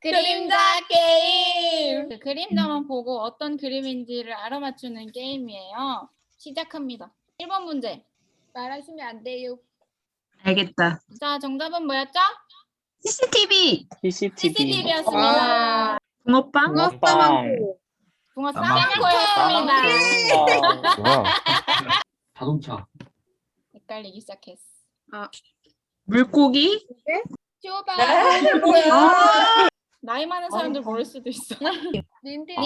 그림자 게임! 그 그림자만 보고 어떤 그림인지를 알아맞추는 게임이에요. 시작합니다. 1번 문제. 말하시면 안 돼요. 알겠다. 자, 정답은 뭐였죠? CCTV. CCTV였습니다. 붕어빵? 붕어 까망코. 까망코였습니다. 뭐야? 자동차. 헷갈리기 시작했어. 물고기? 쇼바. 아, 나이 많은 사람들 모를 수도 있어. 닌텐도.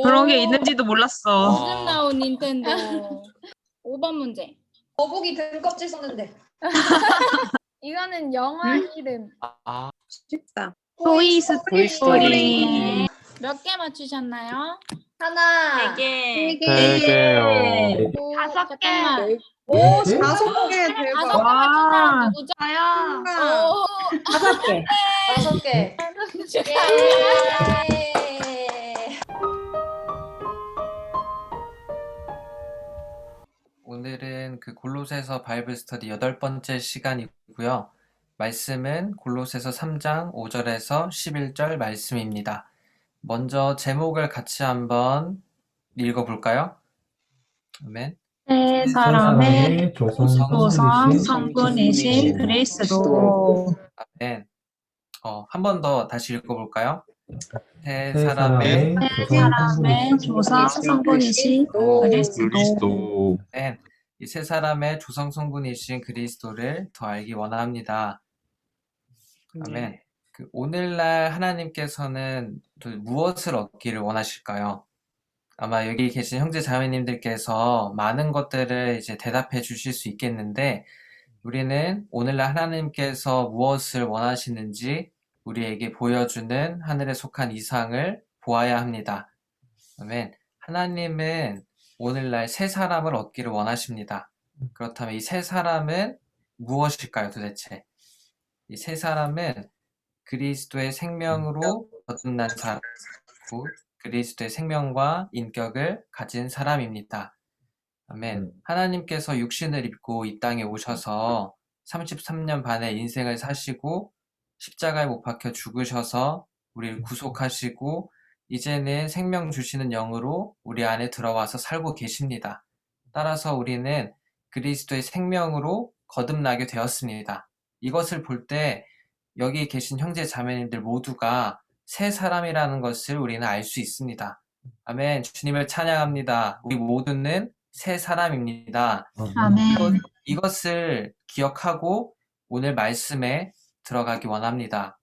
그런 게 있는지도 몰랐어. 요즘 나온 닌텐도. 5번 문제. 거북이 등껍질 썼는데. 이거는 영화 이름. 쉽다. 토이스토리. 몇 개 맞추셨나요? 하나. 네 개. 네 개요. 다섯 개. 오, 5개 대박. 다섯 개 맞춘 사람 누구죠? 하나. 오, 5개. 5개. 축하합니다. 예. 오늘은 그 골로새서 바이블 스터디 8번째 시간이고요. 말씀은 골로새서 3장 5절에서 11절 말씀입니다. 먼저 제목을 같이 한번 읽어볼까요? 아멘. 세 사람의 조상 성분이신 그리스도. 아멘. 한 번 더 다시 읽어볼까요? 세 사람의 조상 성분이신 그리스도. 아멘. 이 세 사람의 조상 성분이신 그리스도를 더 알기 원합니다. 아멘. 그 오늘날 하나님께서는 또 무엇을 얻기를 원하실까요? 아마 여기 계신 형제 자매님들께서 많은 것들을 이제 대답해 주실 수 있겠는데, 우리는 오늘날 하나님께서 무엇을 원하시는지 우리에게 보여주는 하늘에 속한 이상을 보아야 합니다. 아멘. 하나님은 오늘날 세 사람을 얻기를 원하십니다. 그렇다면 이 세 사람은 무엇일까요, 도대체? 이 세 사람은 그리스도의 생명으로 거듭난 사람, 그리스도의 생명과 인격을 가진 사람입니다. 아멘. 하나님께서 육신을 입고 이 땅에 오셔서 33년 반의 인생을 사시고 십자가에 못 박혀 죽으셔서 우리를 구속하시고 이제는 생명 주시는 영으로 우리 안에 들어와서 살고 계십니다. 따라서 우리는 그리스도의 생명으로 거듭나게 되었습니다. 이것을 볼 때 여기 계신 형제 자매님들 모두가 새 사람이라는 것을 우리는 알 수 있습니다. 아멘. 주님을 찬양합니다. 우리 모두는 새 사람입니다. 아멘. 이것을 기억하고 오늘 말씀에 들어가기 원합니다.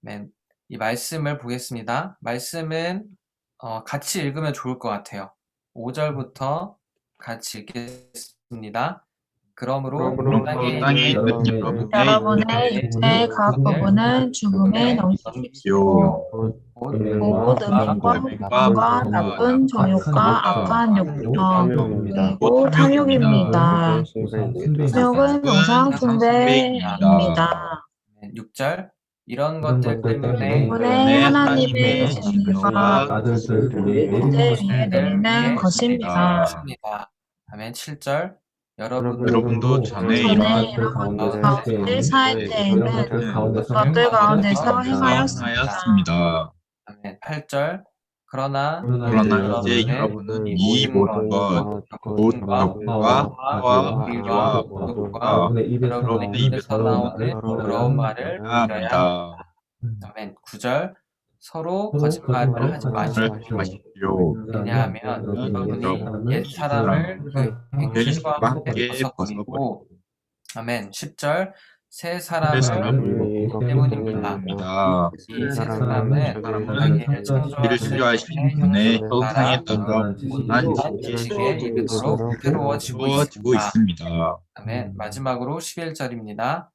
아멘. 이 말씀을 보겠습니다. 말씀은 같이 읽으면 좋을 것 같아요. 5절부터 같이 읽겠습니다. 그러므로 땅에 있는 여러분의 육체의 각 부분은 죽음에 넘기십시오. 곧 음행과 나쁜 정욕과 악한 욕정, 그리고 탐욕입니다. 탐욕은 영상 숭배입니다. 6절 이런 것들 때문에 하나님의 진리가 문제 위에 내리는 것입니다. 아멘. 7절 여러분도 전에 전에 이런 가운데 살 때에는 그것들 가운데서 행하였습니다. 아멘. 8절 그러나 이제 여러분은 이 모든 것, 곧 덕과 화와 비와 모독과 여러분의 입에서 나오는 부러운 말을 합니다. 아멘. 9절 서로 거짓말을 하지 마십시오. 왜냐하면 여러분이 옛 사람을 그 행실과 함께 벗어버리고 아멘. 10절 새 사람을 때문입니다. 이 새 사람은 자기를 창조하신 분의 형상에 따라 못난 지식의 이름으로 괴로워지고 있습니다. 아멘. 마지막으로 11절입니다.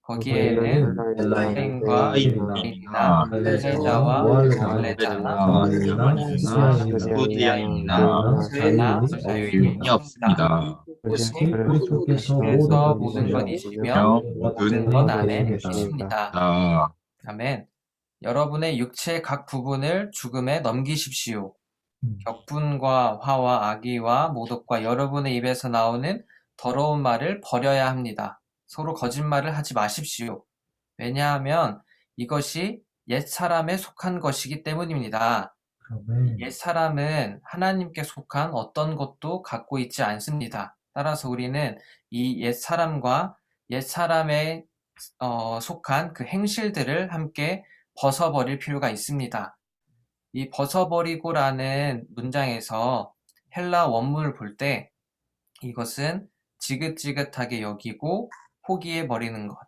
거기에는 헬라인과 유대인이나 세자와 순례자나 유대인이나 쇠나 자유인이 없습니다. 오직 그리스도께서 모든 것이시며 모든 것 안에 계십니다. 아멘. 여러분의 육체의 각 부분을 죽음에 넘기십시오. 격분과 화와 악의와 모독과 여러분의 입에서 나오는 더러운 말을 버려야 합니다. 서로 거짓말을 하지 마십시오. 왜냐하면 이것이 옛사람에 속한 것이기 때문입니다. 아멘. 옛사람은 하나님께 속한 어떤 것도 갖고 있지 않습니다. 따라서 우리는 이 옛사람과 옛사람에 속한 그 행실들을 함께 벗어버릴 필요가 있습니다. 이 벗어버리고라는 문장에서 헬라 원문을 볼 때 이것은 지긋지긋하게 여기고 포기해버리는 것,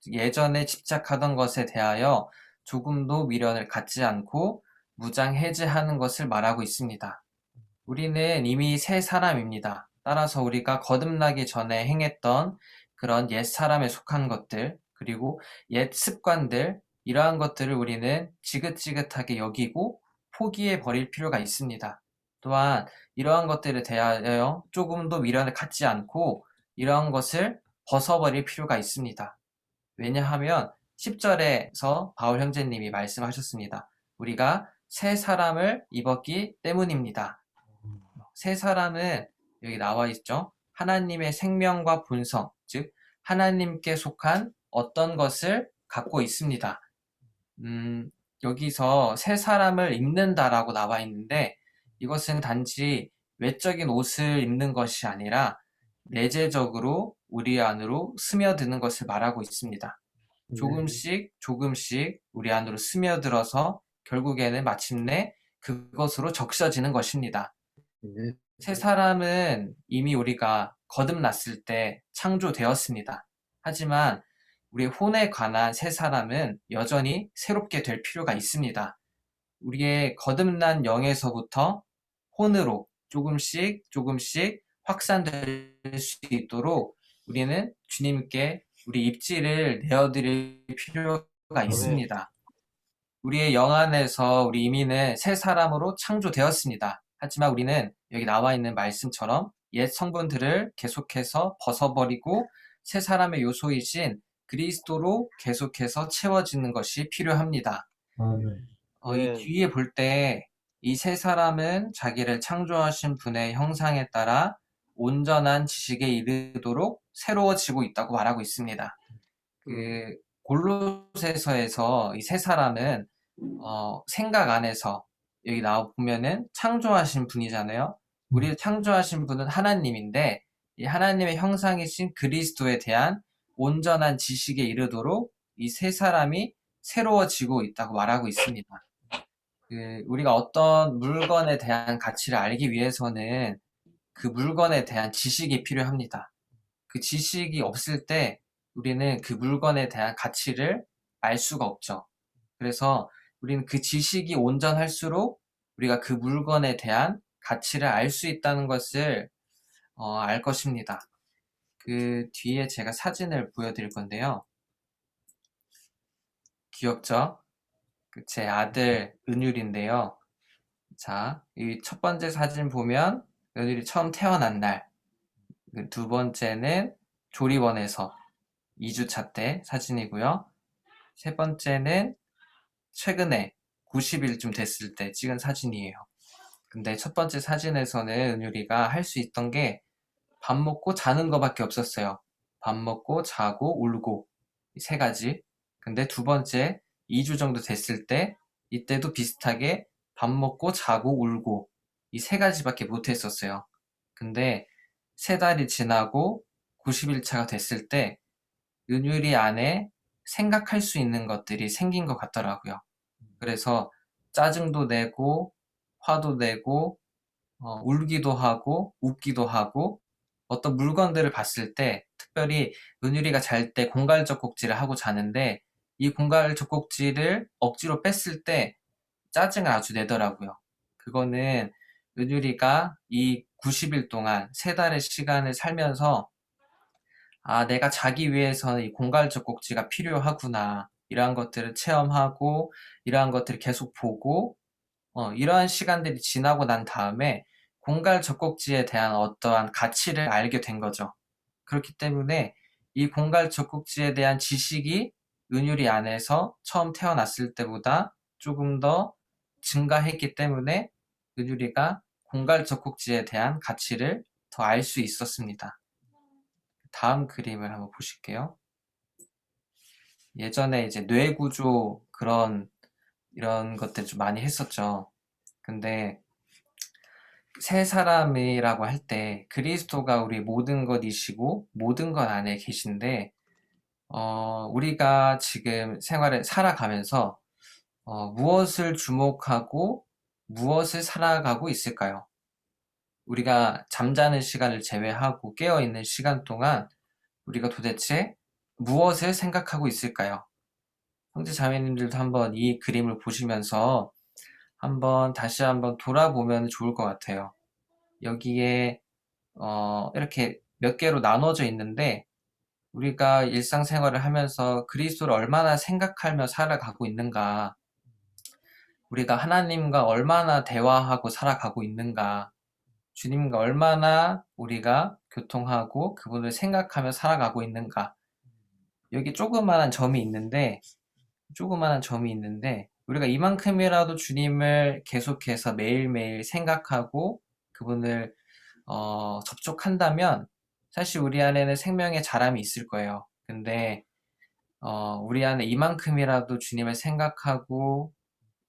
예전에 집착하던 것에 대하여 조금도 미련을 갖지 않고 무장해제하는 것을 말하고 있습니다. 우리는 이미 새 사람입니다. 따라서 우리가 거듭나기 전에 행했던 그런 옛 사람에 속한 것들, 그리고 옛 습관들, 이러한 것들을 우리는 지긋지긋하게 여기고 포기해 버릴 필요가 있습니다. 또한 이러한 것들에 대하여 조금도 미련을 갖지 않고 이러한 것을 벗어버릴 필요가 있습니다. 왜냐하면 10절에서 바울 형제님이 말씀하셨습니다. 우리가 새 사람을 입었기 때문입니다. 새 사람은 여기 나와 있죠. 하나님의 생명과 본성, 즉 하나님께 속한 어떤 것을 갖고 있습니다. 여기서 새 사람을 입는다라고 나와 있는데 이것은 단지 외적인 옷을 입는 것이 아니라 내재적으로 우리 안으로 스며드는 것을 말하고 있습니다. 조금씩 조금씩 우리 안으로 스며들어서 결국에는 마침내 그것으로 적셔지는 것입니다. 새 사람은 이미 우리가 거듭났을 때 창조되었습니다. 하지만 우리의 혼에 관한 새 사람은 여전히 새롭게 될 필요가 있습니다. 우리의 거듭난 영에서부터 혼으로 조금씩 조금씩 확산될 수 있도록 우리는 주님께 우리 입지를 내어드릴 필요가 있습니다. 우리의 영 안에서 우리 이미는 새 사람으로 창조되었습니다. 하지만 우리는 여기 나와 있는 말씀처럼 옛 성분들을 계속해서 벗어버리고 새 사람의 요소이신 그리스도로 계속해서 채워지는 것이 필요합니다. 아멘. 이 뒤에 볼 때 이 새 사람은 자기를 창조하신 분의 형상에 따라 온전한 지식에 이르도록 새로워지고 있다고 말하고 있습니다. 골로새서에서 이 새 사람은 생각 안에서 여기 나와 보면은 창조하신 분이잖아요. 우리를 창조하신 분은 하나님인데 이 하나님의 형상이신 그리스도에 대한 온전한 지식에 이르도록 이 새 사람이 새로워지고 있다고 말하고 있습니다. 우리가 어떤 물건에 대한 가치를 알기 위해서는 그 물건에 대한 지식이 필요합니다. 그 지식이 없을 때 우리는 그 물건에 대한 가치를 알 수가 없죠. 그래서 우리는 그 지식이 온전할수록 우리가 그 물건에 대한 가치를 알 수 있다는 것을 알 것입니다. 그 뒤에 제가 사진을 보여드릴 건데요. 귀엽죠? 제 아들 은율인데요. 자, 이 첫 번째 사진 보면 은율이 처음 태어난 날, 두 번째는 조리원에서 2주차 때 사진이고요. 세 번째는 최근에 90일쯤 됐을 때 찍은 사진이에요. 근데 첫 번째 사진에서는 은율이가 할 수 있던 게 밥 먹고 자는 거밖에 없었어요. 밥 먹고 자고 울고 이 세 가지. 근데 두 번째 2주 정도 됐을 때 이때도 비슷하게 밥 먹고 자고 울고 이 세 가지밖에 못 했었어요. 근데 세 달이 지나고 90일차가 됐을 때 은율이 안에 생각할 수 있는 것들이 생긴 것 같더라고요. 그래서 짜증도 내고 화도 내고 울기도 하고 웃기도 하고 어떤 물건들을 봤을 때 특별히 은율이가 잘 때 공갈 젖꼭지를 하고 자는데 이 공갈 젖꼭지를 억지로 뺐을 때 짜증을 아주 내더라고요. 그거는 은율이가 이 90일 동안 세 달의 시간을 살면서 내가 자기 위해서는 이 공갈 젖꼭지가 필요하구나. 이러한 것들을 체험하고 이러한 것들을 계속 보고 이러한 시간들이 지나고 난 다음에 공갈 젖꼭지에 대한 어떠한 가치를 알게 된 거죠. 그렇기 때문에 이 공갈 젖꼭지에 대한 지식이 은율이 안에서 처음 태어났을 때보다 조금 더 증가했기 때문에 은율이가 공갈 젖꼭지에 대한 가치를 더 알 수 있었습니다. 다음 그림을 한번 보실게요. 예전에 이제 뇌구조 이런 것들 좀 많이 했었죠. 근데 새 사람이라고 할 때 그리스도가 우리 모든 것이시고 모든 것 안에 계신데 우리가 지금 생활을 살아가면서 무엇을 주목하고 무엇을 살아가고 있을까요? 우리가 잠자는 시간을 제외하고 깨어있는 시간 동안 우리가 도대체 무엇을 생각하고 있을까요? 형제 자매님들도 한번 이 그림을 보시면서 다시 한번 돌아보면 좋을 것 같아요. 여기에 이렇게 몇 개로 나눠져 있는데 우리가 일상생활을 하면서 그리스도를 얼마나 생각하며 살아가고 있는가, 우리가 하나님과 얼마나 대화하고 살아가고 있는가, 주님과 얼마나 우리가 교통하고 그분을 생각하며 살아가고 있는가. 여기 조그마한 점이 있는데 우리가 이만큼이라도 주님을 계속해서 매일매일 생각하고 그분을 접촉한다면 사실 우리 안에는 생명의 자람이 있을 거예요. 근데 우리 안에 이만큼이라도 주님을 생각하고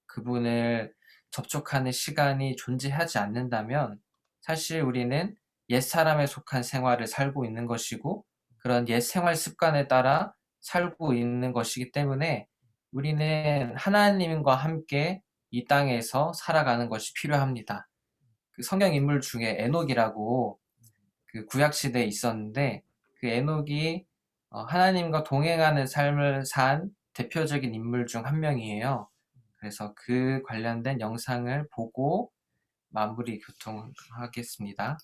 그분을 접촉하는 시간이 존재하지 않는다면 사실 우리는 옛사람에 속한 생활을 살고 있는 것이고 그런 옛 생활 습관에 따라 살고 있는 것이기 때문에 우리는 하나님과 함께 이 땅에서 살아가는 것이 필요합니다. 그 성경 인물 중에 에녹이라고 그 구약 시대에 있었는데 그 에녹이 하나님과 동행하는 삶을 산 대표적인 인물 중 한 명이에요. 그래서 그 관련된 영상을 보고 마무리 교통하겠습니다.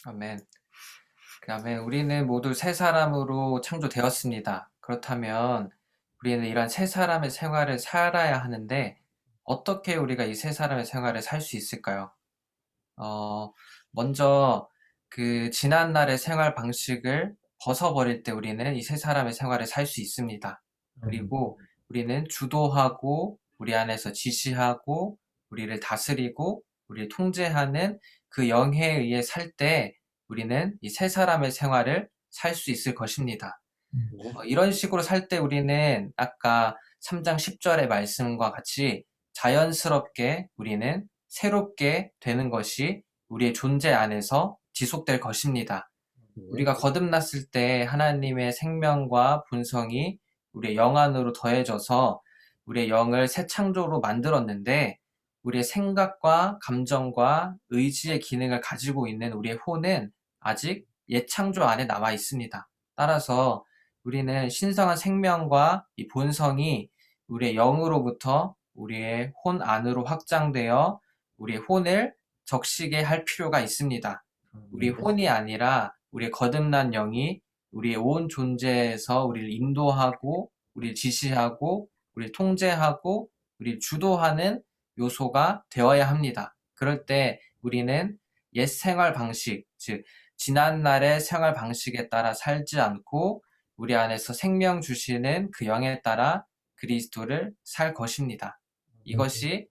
아멘. 아멘. 우리는 모두 새 사람으로 창조되었습니다. 그렇다면 우리는 이런 새 사람의 생활을 살아야 하는데 어떻게 우리가 이 새 사람의 생활을 살 수 있을까요? 먼저 그 지난날의 생활 방식을 벗어버릴 때 우리는 이 새 사람의 생활을 살 수 있습니다. 그리고 우리는 주도하고 우리 안에서 지시하고 우리를 다스리고 우리를 통제하는 그 영에 의해 살 때 우리는 이 새 사람의 생활을 살 수 있을 것입니다. 이런 식으로 살 때 우리는 아까 3장 10절의 말씀과 같이 자연스럽게 우리는 새롭게 되는 것이 우리의 존재 안에서 지속될 것입니다. 우리가 거듭났을 때 하나님의 생명과 본성이 우리의 영 안으로 더해져서 우리의 영을 새 창조로 만들었는데 우리의 생각과 감정과 의지의 기능을 가지고 있는 우리의 혼은 아직 옛 창조 안에 남아 있습니다. 따라서 우리는 신성한 생명과 이 본성이 우리의 영으로부터 우리의 혼 안으로 확장되어 우리의 혼을 적시게 할 필요가 있습니다. 우리 혼이 아니라 우리의 거듭난 영이 우리의 온 존재에서 우리를 인도하고 우리를 지시하고 우리를 통제하고 우리를 주도하는 요소가 되어야 합니다. 그럴 때 우리는 옛 생활 방식, 즉 지난날의 생활 방식에 따라 살지 않고 우리 안에서 생명 주시는 그 영에 따라 그리스도를 살 것입니다. 이것이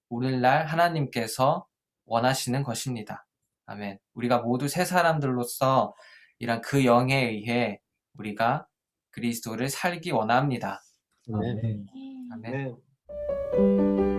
오늘날 하나님께서 원하시는 것입니다. 아멘. 우리가 모두 새 사람들로서 이런 그 영에 의해 우리가 그리스도를 살기 원합니다. 아멘. 아멘.